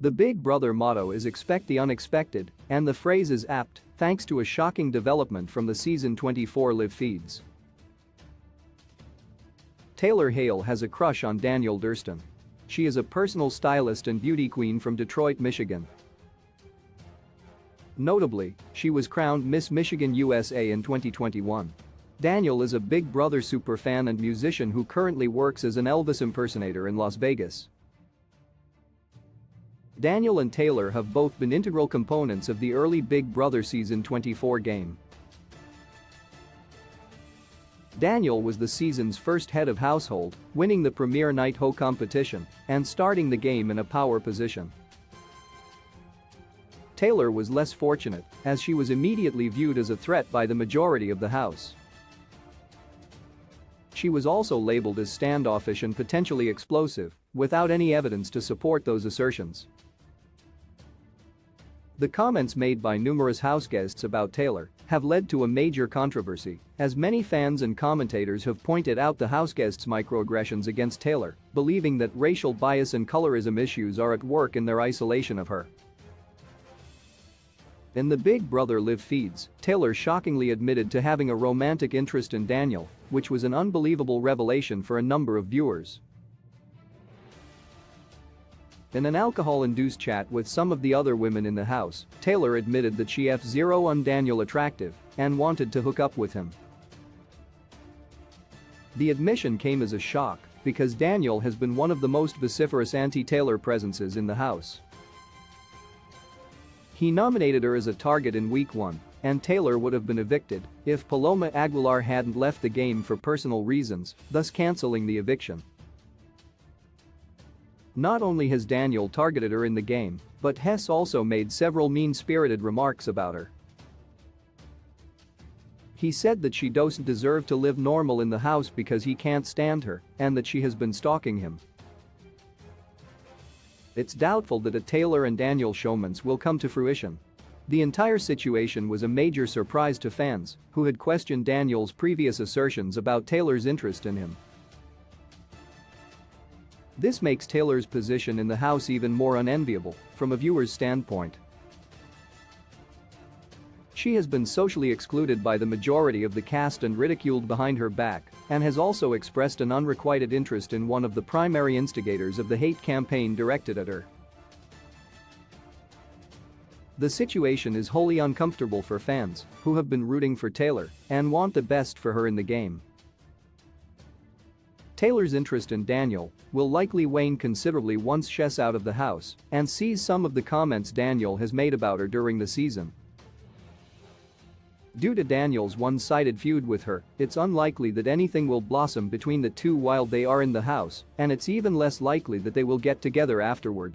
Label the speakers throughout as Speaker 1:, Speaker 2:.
Speaker 1: The Big Brother motto is "Expect the unexpected," and the phrase is apt thanks to a shocking development from the season 24 live feeds. Taylor Hale has a crush on Danielle Durston. She is a personal stylist and beauty queen from Detroit, Michigan. Notably, she was crowned Miss Michigan USA in 2021. Danielle is a Big Brother superfan and musician who currently works as an Elvis impersonator in Las Vegas. Danielle and Taylor have both been integral components of the early Big Brother season 24 game. Danielle was the season's first head of household, winning the premier Night Ho competition and starting the game in a power position. Taylor was less fortunate, as she was immediately viewed as a threat by the majority of the house. She was also labeled as standoffish and potentially explosive, without any evidence to support those assertions. The comments made by numerous houseguests about Taylor have led to a major controversy, as many fans and commentators have pointed out the houseguests' microaggressions against Taylor, believing that racial bias and colorism issues are at work in their isolation of her. In the Big Brother live feeds, Taylor shockingly admitted to having a romantic interest in Danielle, which was an unbelievable revelation for a number of viewers. In an alcohol-induced chat with some of the other women in the house, Taylor admitted that she found Danielle attractive and wanted to hook up with him. The admission came as a shock because Danielle has been one of the most vociferous anti-Taylor presences in the house. He nominated her as a target in week 1, and Taylor would have been evicted if Paloma Aguilar hadn't left the game for personal reasons, thus canceling the eviction. Not only has Danielle targeted her in the game, but Hess also made several mean-spirited remarks about her. He said that she doesn't deserve to live normal in the house because he can't stand her and that she has been stalking him. It's doubtful that a Taylor and Danielle showmance will come to fruition. The entire situation was a major surprise to fans who had questioned Danielle's previous assertions about Taylor's interest in him. This makes Taylor's position in the house even more unenviable from a viewer's standpoint. She has been socially excluded by the majority of the cast and ridiculed behind her back, and has also expressed an unrequited interest in one of the primary instigators of the hate campaign directed at her. The situation is wholly uncomfortable for fans who have been rooting for Taylor and want the best for her in the game. Taylor's interest in Danielle will likely wane considerably once she's out of the house and sees some of the comments Danielle has made about her during the season. Due to Danielle's one-sided feud with her, it's unlikely that anything will blossom between the two while they are in the house, and it's even less likely that they will get together afterward.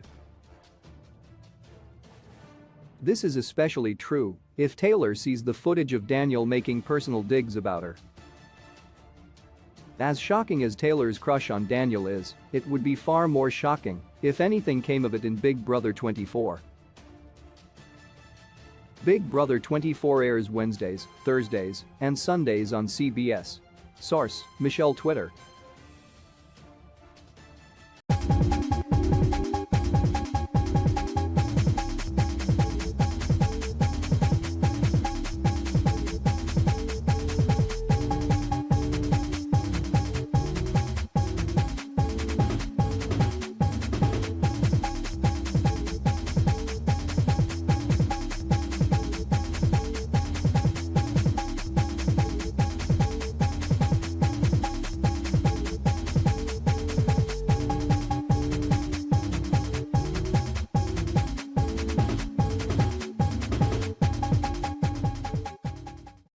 Speaker 1: This is especially true if Taylor sees the footage of Danielle making personal digs about her. As shocking as Taylor's crush on Danielle is, it would be far more shocking if anything came of it in Big Brother 24. Big Brother 24 airs Wednesdays, Thursdays, and Sundays on CBS. Source: Michelle Twitter.